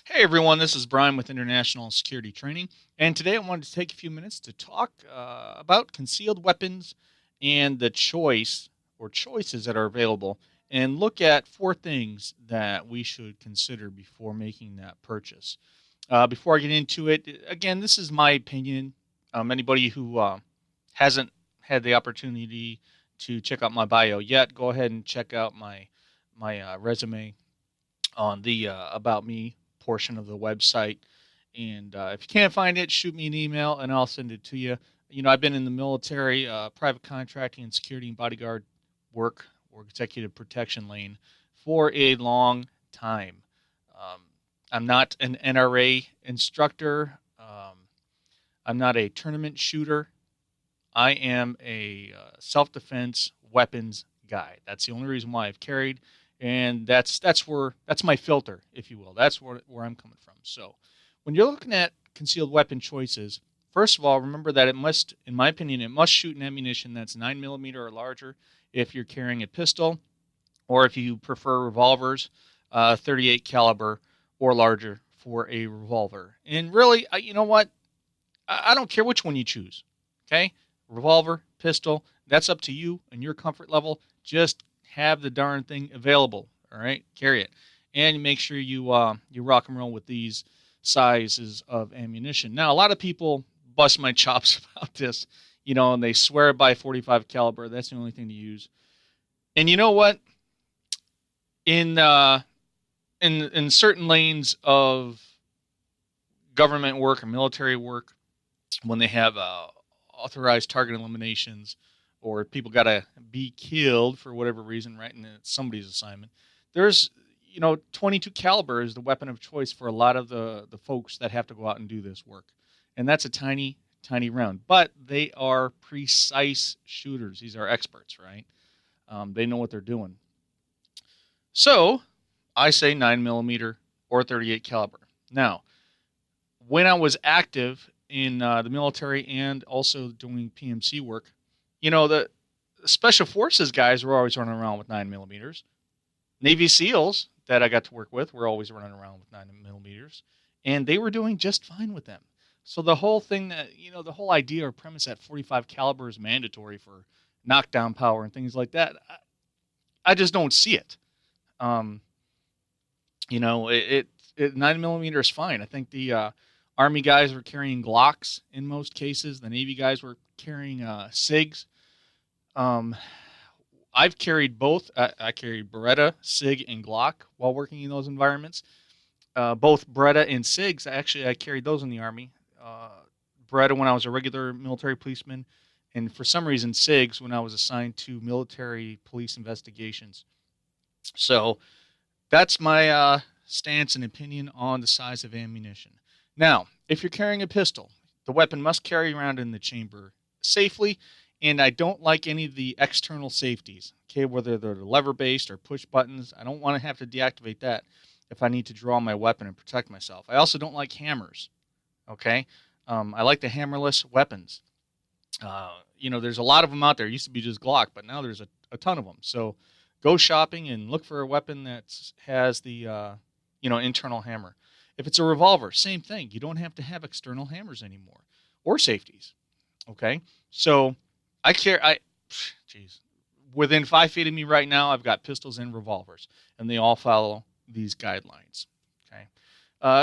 Hey everyone, this is Brian with International Security Training, and today I wanted to take a few minutes to talk about concealed weapons and the choice or choices that are available, and look at four things that we should consider before making that purchase. Before I get into it, again, this is my opinion. Anybody who hasn't had the opportunity to check out my bio yet, go ahead and check out my resume on the About Me portion of the website. And if you can't find it, shoot me an email and I'll send it to you. You know, I've been in the military, private contracting, and security and bodyguard work or executive protection lane for a long time. Um, I'm not an NRA instructor. I'm not a tournament shooter. I am a self defense weapons guy. That's the only reason why I've carried, and that's my filter, if you will. That's where I'm coming from. So, when you're looking at concealed weapon choices, first of all, remember that it must, in my opinion, it must shoot an ammunition that's 9 millimeter or larger if you're carrying a pistol, or if you prefer revolvers, 38 caliber or larger for a revolver. And really, you know what? I don't care which one you choose. Okay, revolver, pistol, that's up to you and your comfort level. Just have the darn thing available. All right, carry it, and make sure you rock and roll with these sizes of ammunition. Now, a lot of people bust my chops about this, and they swear by 45 caliber. That's the only thing to use. And you know what? In in certain lanes of government work or military work, when they have authorized target eliminations or people got to be killed for whatever reason, right? And it's somebody's assignment. There's, 22 caliber is the weapon of choice for a lot of the folks that have to go out and do this work. And that's a tiny, tiny round. But they are precise shooters. These are experts, right? They know what they're doing. So I say 9 millimeter or 38 caliber. Now, when I was active in the military and also doing PMC work, the special forces guys were always running around with 9 millimeters. Navy SEALs that I got to work with were always running around with 9 millimeters, and they were doing just fine with them. So the whole thing that the whole idea or premise that 45 caliber is mandatory for knockdown power and things like that, I just don't see it. Um, it 9 millimeter is fine. I think the Army guys were carrying Glocks in most cases. The Navy guys were carrying SIGs. Um, I've carried both. I carried Beretta, SIG, and Glock while working in those environments. Both Beretta and SIGs, I carried those in the Army. Beretta when I was a regular military policeman, and for some reason SIGs when I was assigned to military police investigations. So that's my stance and opinion on the size of ammunition. Now, if you're carrying a pistol, the weapon must carry around in the chamber safely, and I don't like any of the external safeties, okay, whether they're lever-based or push buttons. I don't want to have to deactivate that if I need to draw my weapon and protect myself. I also don't like hammers, okay? I like the hammerless weapons. There's a lot of them out there. It used to be just Glock, but now there's a ton of them. So go shopping and look for a weapon that has the internal hammer. If it's a revolver, same thing. You don't have to have external hammers anymore or safeties. Okay, so geez, within 5 feet of me right now, I've got pistols and revolvers, and they all follow these guidelines. Okay,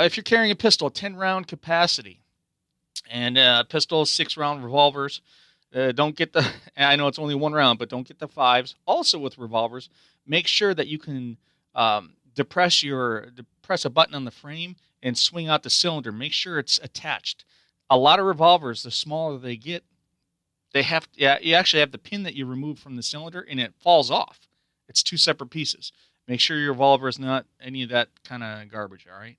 if you're carrying a pistol, 10-round capacity, and pistols, 6-round revolvers. Don't get the. I know it's only 1 round, but don't get the fives. Also, with revolvers, make sure that you can depress a button on the frame and swing out the cylinder. Make sure it's attached. A lot of revolvers, the smaller they get, you actually have the pin that you remove from the cylinder, and it falls off. It's two separate pieces. Make sure your revolver is not any of that kind of garbage. All right.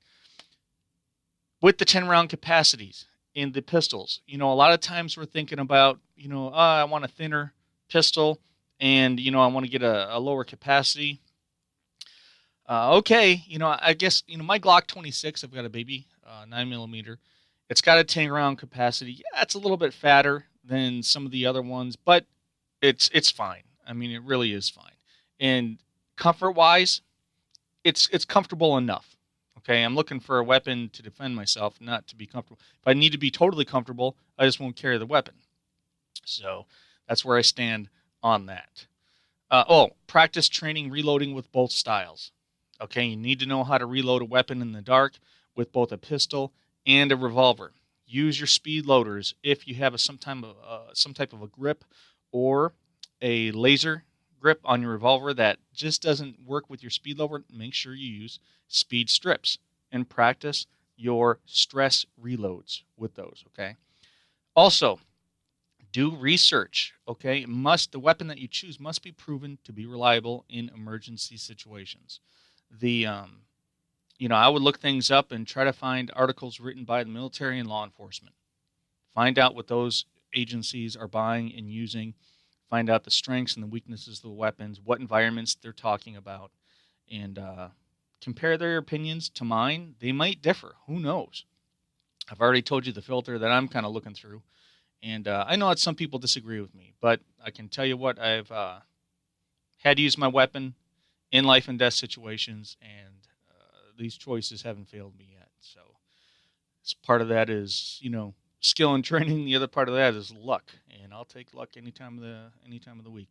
With the 10-round capacities in the pistols, a lot of times we're thinking about, I want a thinner pistol, and I want to get a lower capacity. Okay, I guess my Glock 26. I've got a baby 9 millimeter. It's got a 10-round capacity. Yeah, it's a little bit fatter than some of the other ones, but it's fine. I mean, it really is fine. And comfort wise, it's comfortable enough. Okay, I'm looking for a weapon to defend myself, not to be comfortable. If I need to be totally comfortable, I just won't carry the weapon. So that's where I stand on that. Practice training reloading with both styles. Okay, you need to know how to reload a weapon in the dark with both a pistol and a revolver. Use your speed loaders if you have some type of a grip or a laser grip on your revolver that just doesn't work with your speed loader. Make sure you use speed strips and practice your stress reloads with those. Okay. Also, do research. Okay, the weapon that you choose must be proven to be reliable in emergency situations. The I would look things up and try to find articles written by the military and law enforcement. Find out what those agencies are buying and using. Find out the strengths and the weaknesses of the weapons, what environments they're talking about, and compare their opinions to mine. They might differ. Who knows? I've already told you the filter that I'm kind of looking through. And I know that some people disagree with me, but I can tell you what, I've had to use my weapon in life and death situations, and these choices haven't failed me yet. So part of that is, skill and training. The other part of that is luck, and I'll take luck any time of the week.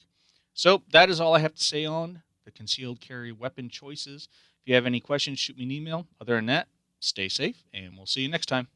So that is all I have to say on the concealed carry weapon choices. If you have any questions, shoot me an email. Other than that, stay safe, and we'll see you next time.